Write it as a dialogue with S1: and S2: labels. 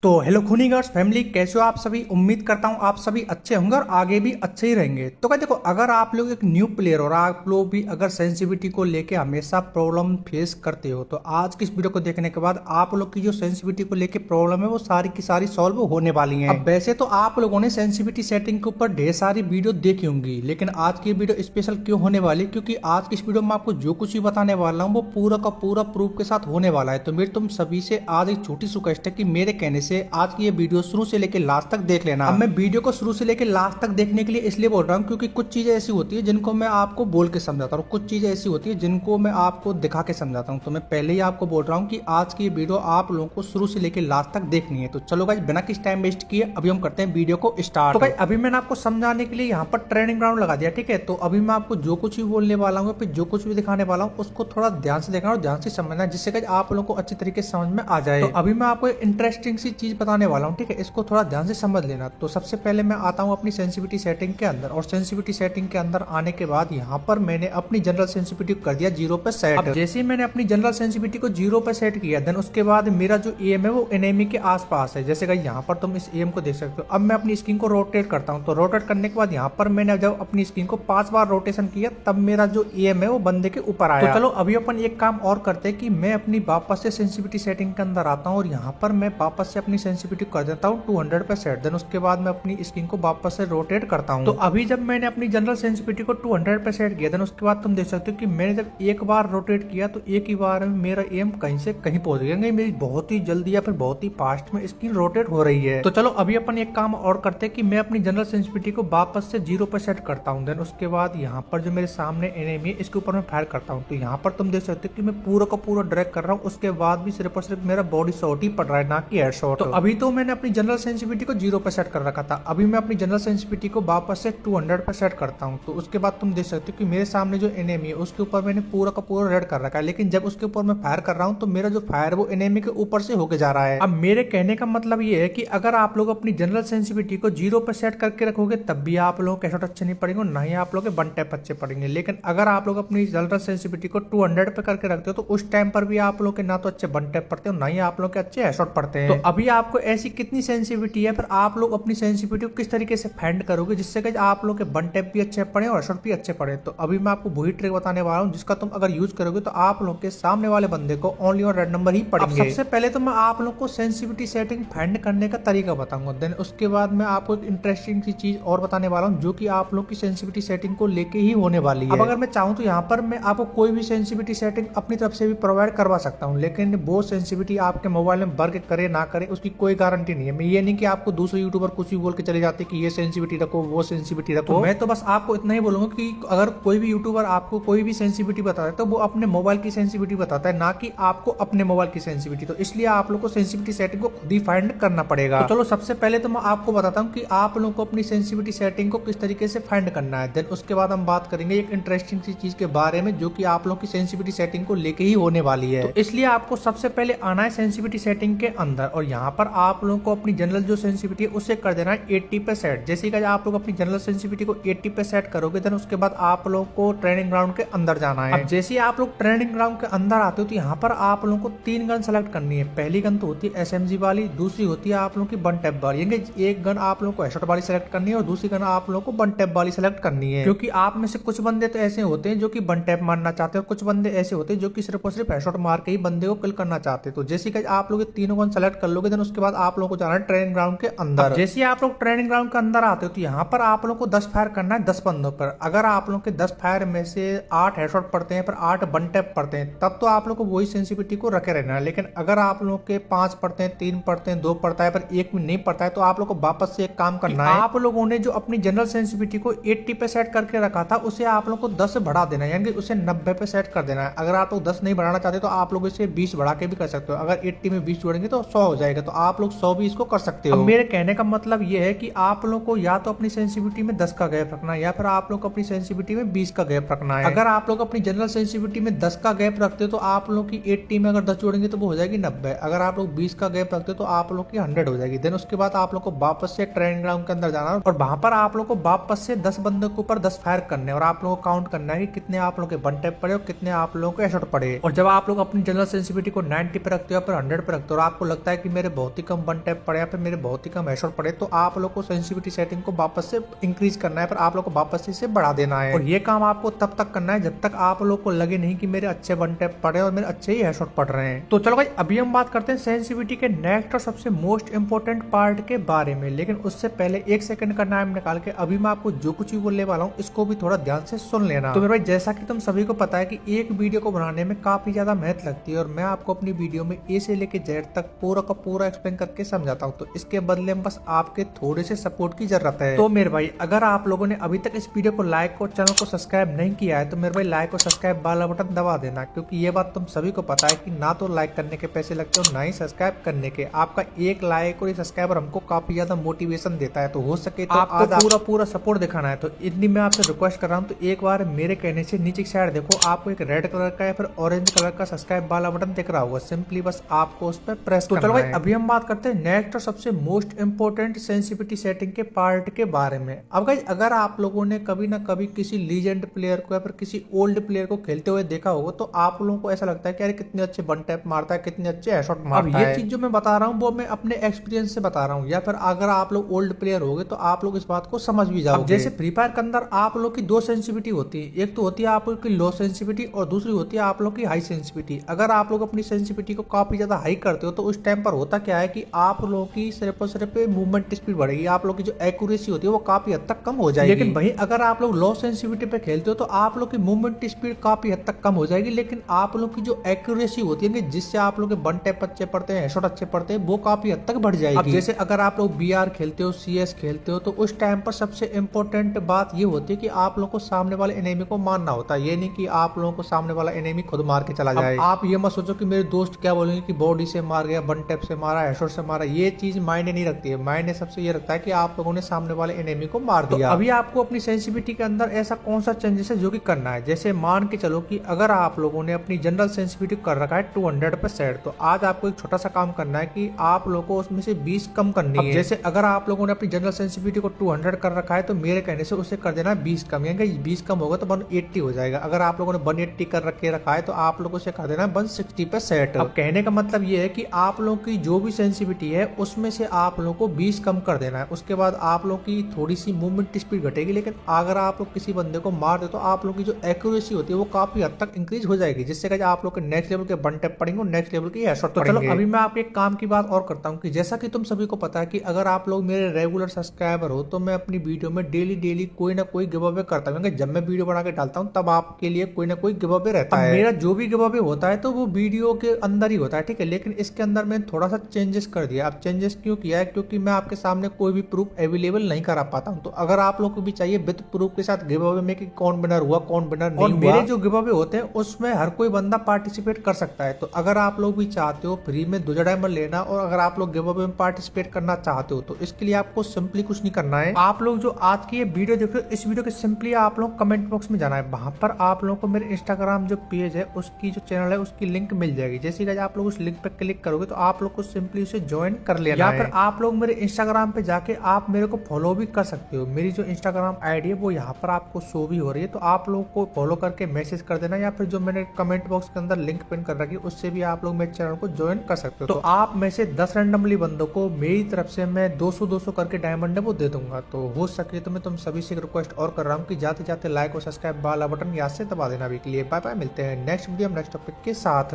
S1: तो hello खूनीगर्स family, कैसे हो आप सभी। उम्मीद करता हूँ आप सभी अच्छे होंगे और आगे भी अच्छे ही रहेंगे। तो क्या देखो, अगर आप लोग एक न्यू प्लेयर और आप लोग भी अगर सेंसिटिविटी को लेके हमेशा प्रॉब्लम फेस करते हो, तो आज की इस वीडियो को देखने के बाद आप लोग की जो सेंसिटिविटी को लेके प्रॉब्लम है वो सारी की सारी सॉल्व होने वाली है। अब वैसे तो आप लोगों ने सेंसिटिविटी सेटिंग के ऊपर ढेर सारी वीडियो देखी होंगी, लेकिन आज की वीडियो स्पेशल क्यों होने वाली, क्योंकि आज की इस वीडियो में आपको जो कुछ भी बताने वाला हूँ वो पूरा का पूरा प्रूफ के साथ होने वाला है। तो मेरी तुम सभी से आज एक छोटी सी रिक्वेस्ट है कि मेरे कहने से आज की ये वीडियो शुरू से लेकर लास्ट तक देख लेना। अब मैं वीडियो को शुरू से लेकर लास्ट तक देखने के लिए इसलिए बोल रहा हूँ क्योंकि कुछ चीजें ऐसी होती है जिनको मैं आपको बोल के समझाता हूँ, कुछ चीजें ऐसी होती है जिनको मैं आपको दिखा के समझाता हूँ। तो मैं पहले ही आपको बोल रहा हूँ कि आज की वीडियो आप लोगों को शुरू से लेकर लास्ट तक देखनी है। तो चलो गाइस, बिना किसी टाइम वेस्ट किए अभी हम करते हैं वीडियो को स्टार्ट। तो गाइस, अभी मैंने आपको समझाने के लिए यहाँ पर ट्रेनिंग ग्राउंड लगा दिया, ठीक है। तो अभी मैं आपको जो कुछ भी बोलने वाला हूँ, फिर जो कुछ भी दिखाने वाला हूँ, उसको थोड़ा ध्यान से देखना और ध्यान से समझना, जिससे गाइस आप लोगों को अच्छी तरीके से समझ में आ जाए। तो अभी मैं आपको इंटरेस्टिंग सी चीज बताने वाला हूँ, ठीक है। इसको थोड़ा ध्यान से समझ लेना। तो सबसे पहले मैं आता हूँ अपनी सेंसिटिविटी सेटिंग के अंदर, और सेंसिटिविटी सेटिंग के अंदर आने के बाद यहाँ पर मैंने अपनी जनरल सेंसिटिविटी कर दिया 0 पे सेट। अब जैसे ही मैंने अपनी जनरल सेंसिटिविटी को 0 पे सेट किया, देन उसके बाद मेरा जो एम है वो एनिमी के आसपास है। जैसे कि यहाँ पर तुम इस एम को देख सकते हो। अब मैं अपनी स्क्रीन को रोटेट करता हूँ, तो रोटेट करने के बाद यहाँ पर मैंने जब अपनी स्क्रीन को 5 बार रोटेशन किया, तब मेरा जो एम है वो बंदे के ऊपर आया। तो चलो अभी अपन एक काम और करते हैं कि मैं अपनी वापस से सेंसिटिविटी सेटिंग के अंदर आता हूँ और यहाँ पर मैं वापस से अपनी सेंसिटिविटी कर देता हूँ 200 पे सेट। देन उसके बाद मैं अपनी स्क्रीन को वापस से रोटेट करता हूँ। तो अभी जब मैंने अपनी जनरल सेंसिटिविटी को 200 पे सेट किया, देन उसके बाद तुम देख सकते हो कि मैंने जब एक बार रोटेट किया तो एक ही बार में मेरा एम कहीं से कहीं पहुंच गया। मेरी बहुत ही जल्दी या फिर बहुत ही फास्ट में स्क्रीन रोटेट हो रही है। तो चलो अभी अपन एक काम और करते हैं कि मैं अपनी जनरल सेंसिटिविटी को वापस से 0 पे सेट करता हूँ। देन उसके बाद यहाँ पर जो मेरे सामने एनिमी है इसके ऊपर मैं फायर करता हूँ। तो यहाँ पर तुम देख सकते हो कि मैं पूरा का पूरा ड्रैग कर रहा हूँ, उसके बाद भी सिर्फ और सिर्फ मेरा बॉडी शॉट ही पड़ रहा है, ना कि हेड शॉट। तो अभी तो मैंने अपनी जनरल सेंसिटिविटी को 0 पे सेट कर रखा था। अभी मैं अपनी जनरल सेंसिटिविटी को वापस से 200 पे सेट करता हूं। तो उसके बाद तुम देख सकते हो कि मेरे सामने जो एनिमी है उसके ऊपर मैंने पूरा का पूरा रेड कर रखा है, लेकिन जब उसके ऊपर मैं फायर कर रहा हूं तो मेरा जो फायर वो एनिमी के ऊपर से होके जा रहा है। अब मेरे कहने का मतलब ये है कि अगर आप लोग अपनी जनरल सेंसिटिविटी को 0 पे सेट करके रखोगे तब भी आप लोगों के हेडशॉट अच्छे नहीं पड़ेंगे, ना ही आप लोग के वन टैप अच्छे पड़ेंगे। लेकिन अगर आप लोग अपनी जनरल सेंसिटिविटी को 200 पे करके रखते हो तो उस टाइम पर भी आप लोग के ना तो अच्छे वन टैप पड़ते हो, ना ही आप लोग के अच्छे हेडशॉट पड़ते हैं। तो अभी आपको ऐसी कितनी सेंसिटिविटी है, फिर आप लोग अपनी सेंसिटिविटी को किस तरीके से फाइंड करोगे जिससे कि आप लोग के वन टैप भी अच्छे पड़े और हेडशॉट भी अच्छे पड़े। तो अभी मैं आपको वही ट्रिक बताने वाला हूं जिसका तुम अगर यूज करोगे तो आप लोग के सामने वाले बंदे को ओनली और रेड नंबर ही पड़ेंगे। सबसे पहले तो मैं आप लोग को सेंसिटिविटी सेटिंग फाइंड करने का तरीका बताऊंगा, देन उसके बाद मैं आपको एक इंटरेस्टिंग सी चीज और बताने वाला हूँ जो कि आप लोग की सेंसिटिविटी सेटिंग को लेके ही होने वाली है। अब अगर मैं चाहूँ तो यहाँ पर मैं आपको कोई भी सेंसिटिविटी सेटिंग अपनी तरफ से भी प्रोवाइड करवा सकता हूँ, लेकिन वो सेंसिटिविटी आपके मोबाइल में वर्क करे ना करे उसकी कोई गारंटी नहीं है। मैं ये नहीं कि आपको दूसरे यूट्यूबर कुछ भी बोल के चले जाते कि ये सेंसिटिविटी रखो वो सेंसिटिविटी रखो। तो मैं तो बस आपको इतना ही बोलूंगा कि अगर कोई भी यूट्यूबर आपको कोई भी सेंसिटिविटी बताता है तो वो अपने मोबाइल की सेंसिटिविटी बताता है, ना कि आपको अपने मोबाइल की सेंसिटिविटी। तो इसलिए आप लोग को सेंसिटिविटी सेटिंग को खुद ही फाइंड करना पड़ेगा। तो चलो सबसे पहले तो मैं आपको बताता हूँ कि आप लोगों को अपनी सेंसिटिविटी सेटिंग को किस तरीके से फाइंड करना है। देन उसके बाद हम बात करेंगे एक इंटरेस्टिंग सी चीज के बारे में जो कि आप लोग की सेंसिटिविटी सेटिंग को लेके ही होने वाली है। तो इसलिए आपको सबसे पहले आना है सेंसिटिविटी सेटिंग के अंदर, और यहाँ पर आप लोगों को अपनी जनरल जो सेंसिटिविटी है उसे कर देना है 80 पे सेट। जैसे कि आप लोग अपनी जनरल सेंसिटिविटी को 80 पे सेट करोगे देन उसके बाद आप लोगों को ट्रेनिंग ग्राउंड के अंदर जाना है। अब जैसे ही आप लोग ट्रेनिंग ग्राउंड के अंदर आते हो तो यहाँ पर आप लोगों को 3 गन सेलेक्ट करनी है। पहली गन तो होती है एसएमजी वाली, दूसरी होती है आप लोगों की वन टैप वाली। एक गन आप लोगों को हेडशॉट वाली सेलेक्ट करनी है और दूसरी गन आप लोगों को वन टैप वाली सेलेक्ट करनी है, क्योंकि आप में से कुछ बंदे तो ऐसे होते हैं जो कि वन टैप मारना चाहते हैं और कुछ बंदे ऐसे होते हैं जो कि सिर्फ और सिर्फ हेडशॉट मार के ही बंदे को किल करना चाहते हैं। तो जैसे कि आप लोग तीनों गन सेलेक्ट कर लोगे देन उसके बाद आप लोगों को जाना है ट्रेनिंग ग्राउंड के अंदर। जैसे आप लोग ट्रेनिंग ग्राउंड के अंदर आते हो तो यहाँ पर आप लोग को 10 फायर करना है 10 बंदों पर। अगर आप लोग के 10 फायर में से 8 हेडशॉट पड़ते हैं पर 8 वन टैप पड़ते हैं तब तो आप लोग को वही सेंसिटिविटी को रखे रहना है। लेकिन अगर आप लोग के 5 पड़ते हैं, 3 पड़ते हैं, 2 पड़ता है पर 1 भी नहीं पड़ता है तो आप लोग को वापस से एक काम करना है। आप लोगों ने जो अपनी जनरल सेंसिटिविटी को 80 पे सेट करके रखा था उसे आप लोग को 10 बढ़ा देना है, यानी उसे 90 पे सेट कर देना है। अगर आप लोग 10 नहीं बढ़ाना चाहते तो आप लोग इसे 20 बढ़ा के भी कर सकते हो। अगर 80 में 20 जोड़ेंगे तो 100 हो जाएगा, तो आप लोग 100 भी इसको कर सकते हो। मेरे कहने का मतलब ये है कि आप लोग को या तो अपनी सेंसिटिविटी में 10 का गैप रखना है या फिर आप लोग अपनी सेंसिटिविटी में 20 का गैप रखना है। अगर आप लोग अपनी जनरल सेंसिटिविटी में 10 का गैप रखते हो तो आप लोग की 80 में अगर 10 जोड़ेंगे तो वो हो जाएगी 90। अगर आप लोग 20 का गैप रखते हो तो आप लोग की 100 हो जाएगी। देन उसके बाद आप लोग को वापस से ट्रेनिंग ग्राउंड के अंदर जाना और वहां पर आप लोग को वापस से 10 बंदों के ऊपर 10 फायर करने और आप लोगों को काउंट करना है कि कितने आप लोग के वन टैप पड़े और कितने आप लोगों को हेडशॉट पड़े। और जब आप लोग अपनी जनरल सेंसिटिविटी को 90 पे रखते हो या फिर 100 पे रखते हो और आपको लगता है कि मेरे मेरे बहुत ही कम वन टैप पड़े या फिर मेरे बहुत ही कम हेडशॉट पड़े, तो आप लोग को सेंसिटिविटी सेटिंग को वापस से इंक्रीज करना है, फिर आप लोग को वापस से इसे बढ़ा देना है। और ये काम आपको तब तक करना है जब तक आप लोग को लगे नहीं कि मेरे अच्छे वन टैप पड़े और मेरे अच्छे ही हेडशॉट पड़ रहे हैं। तो चलो भाई अभी हम बात करते हैं सेंसिटिविटी के नेक्स्ट और सबसे मोस्ट इंपोर्टेंट पार्ट के बारे में, लेकिन उससे पहले 1 सेकंड का टाइम निकाल के अभी मैं आपको जो कुछ भी बोलने वाला हूँ इसको भी थोड़ा ध्यान से सुन लेना। तो मेरे भाई जैसा कि तुम सभी को पता है कि एक वीडियो को बनाने में काफी ज्यादा मेहनत लगती है और मैं आपको अपनी वीडियो में ए से लेके जेड तक पूरा का पूरा एक्सप्लेन करके समझाता हूँ, तो इसके बदले में बस आपके थोड़े से सपोर्ट की जरूरत है। तो मेरे भाई अगर आप लोगों ने अभी तक इस वीडियो को लाइक और चैनल को सब्सक्राइब नहीं किया है तो मेरे भाई लाइक और सब्सक्राइब वाला बटन दबा देना, क्योंकि ये बात तुम सभी को पता है कि ना तो लाइक करने के पैसे लगते और ना ही सब्सक्राइब करने के। आपका एक लाइक और सब्सक्राइबर हमको काफी ज्यादा मोटिवेशन देता है, तो हो सके तो आपको पूरा सपोर्ट दिखाना है। तो इतनी मैं आपसे रिक्वेस्ट कर रहा हूँ, तो एक बार मेरे कहने से नीचे की साइड देखो, आपको एक रेड कलर का या फिर ऑरेंज कलर का सब्सक्राइब वाला बटन दिख रहा होगा, सिंपली बस आपको उस पर प्रेस करना है। तो चलो भाई अभी हम बात करते हैं नेक्स्ट और सबसे मोस्ट इंपोर्टेंट सेंसिटिविटी सेटिंग के पार्ट के बारे में। अब गाइस अगर आप लोगों ने कभी ना कभी किसी लीजेंड प्लेयर को या फिर किसी ओल्ड प्लेयर को खेलते हुए देखा होगा, तो आप लोगों को ऐसा लगता है कि अरे कितने अच्छे वन टैप मारता है, कितने अच्छे हेडशॉट मारता है। अब ये चीज जो मैं बता रहा हूँ वो मैं अपने एक्सपीरियंस से बता रहा हूँ, या फिर अगर आप लोग ओल्ड प्लेयर होगे तो आप लोग इस बात को समझ भी जाओगे। जैसे फ्री फायर के अंदर आप लोग की 2 सेंसिटिविटी होती है, एक तो होती है आप लोग की लो सेंसिटिविटी और दूसरी होती है आप लोग की हाई सेंसिटिविटी। अगर आप लोग अपनी सेंसिटिविटी को काफी ज्यादा हाई करते हो तो उस टाइम पर होता क्या है कि आप लोगों की सिर्फ और सिर्फ मूवमेंट स्पीड बढ़ेगी, आप लोग की जो एक्यूरेसी होती है वो काफी हद तक कम हो जाएगी। लेकिन वहीं अगर आप लोग लो सेंसिटिविटी पे खेलते हो तो आप लोग की मूवमेंट स्पीड काफी हद तक कम हो जाएगी, लेकिन आप लोग की जो एक्यूरेसी होती है जिससे आप लोग के वन टैप अच्छे पड़ते हैं, हेडशॉट अच्छे पड़ते हैं, वो काफी हद तक बढ़ जाएगी। अब जैसे अगर आप लोग बीआर खेलते हो, सीएस खेलते हो, तो उस टाइम पर सबसे इंपॉर्टेंट बात ये होती है कि आप लोग को सामने वाले एनिमी को मारना होता है, ये नहीं कि आप लोगों को सामने वाला एनिमी खुद मार के चला जाए। आप ये मत सोचो कि मेरे दोस्त क्या बोलेंगे कि बॉडी से मार गया, वन टैप से मारा, हेडशॉट से मारा, ये चीज मायने नहीं रखती है। मायने सबसे ये रखता है कि आप लोगों ने सामने वाले एनिमी को मार दिया। तो अभी आपको अपनी सेंसिटिविटी के अंदर ऐसा कौन सा चेंजेस है जो कि करना है। जैसे मान के चलो कि अगर आप लोगों ने अपनी जनरल सेंसिटिविटी कर रखा है 200 पे सेट, तो आज आपको एक छोटा सा काम करना है कि आप लोगों को उसमें से 20 कम करनी है। जैसे अगर आप लोगों ने अपनी जनरल सेंसिटिविटी को 200 कर रखा है तो मेरे कहने से उसे कर देना 20 कम, यानी 20 कम होगा तो 180 हो जाएगा। अगर आप लोगों ने 180 कर रखा है तो आप लोगों से कर देना 160 पे सेट। अब कहने का मतलब ये है कि आप लोगों की जो भी सेंसिटिविटी है उसमें से आप लोगों को 20 कम कर देना है। उसके बाद आप लोगों की थोड़ी सी मूवमेंट स्पीड घटेगी, लेकिन अगर आप लोग किसी बंदे को मार दे तो आप लोगों की जो एक्यूरेसी होती है वो काफी हद तक इंक्रीज हो जाएगी, जिससे कि आप लोग के नेक्स्ट लेवल के वन टैप पड़ेंगे, नेक्स्ट लेवल की हेडशॉट पड़ेंगे। चलो अभी मैं आपके एक काम की बात और करता हूँ कि जैसा कि तुम सभी को पता है कि अगर आप लोग मेरे रेगुलर सब्सक्राइबर हो तो मैं अपनी वीडियो में डेली कोई ना कोई गिव अवे करता हूँ। जब मैं वीडियो बना के डालता हूँ तब आपके लिए कोई ना कोई गिव अवे रहता है। मेरा जो भी गिव अवे होता है तो वो वीडियो के अंदर ही होता है, ठीक है, लेकिन इसके अंदर मैंने थोड़ा सा चेंजेस कर दिया। अब चेंजेस क्यों किया है, क्योंकि मैं आपके सामने कोई भी प्रूफ अवेलेबल नहीं करा पाता हूँ। तो अगर आप लोग को भी चाहिए विद प्रूफ के साथ गिव अवे में कि कौन विनर हुआ कौन विनर नहीं हुआ, मेरे जो गिव अवे होते हैं उसमें हर कोई बंदा पार्टिसिपेट कर सकता है। तो अगर आप लोग भी चाहते हो फ्री में 2 डायमंड लेना और अगर आप लोग गिव अवे में पार्टिसिपेट करना चाहते हो तो इसके लिए आपको सिंपली कुछ नहीं करना है। आप लोग जो आज की ये वीडियो देख रहे हो इस वीडियो के सिंपली आप लोग कमेंट बॉक्स में जाना है, वहां पर आप लोगों को मेरे इंस्टाग्राम जो पेज है उसकी जो चैनल है उसकी लिंक मिल जाएगी। जैसे कि आप लोग उस लिंक पे क्लिक करोगे तो आप लोग को सिंपली उसे ज्वाइन कर लेना है। या फिर आप लोग मेरे इंस्टाग्राम पे जाके आप मेरे को फॉलो भी कर सकते हो। मेरी जो इंस्टाग्राम आईडी है वो यहाँ पर आपको शो भी हो रही है, तो आप लोग को फॉलो करके मैसेज कर देना, या फिर जो मैंने कमेंट बॉक्स के अंदर लिंक पिन कर रखी है उससे भी आप लोग मेरे चैनल को ज्वाइन कर सकते हो। तो आप में से 10 रैंडमली बंदों को मेरी तरफ से मैं 200 करके डायमंड है वो दे दूंगा। तो हो सके तो मैं तुम सभी से रिक्वेस्ट और कर रहा हूँ कि जाते जाते लाइक और सब्सक्राइब वाला बटन याद से दबा देना। अभी के लिए बाय बाय, मिलते हैं नेक्स्ट वीडियो नेक्स्ट टॉपिक के साथ।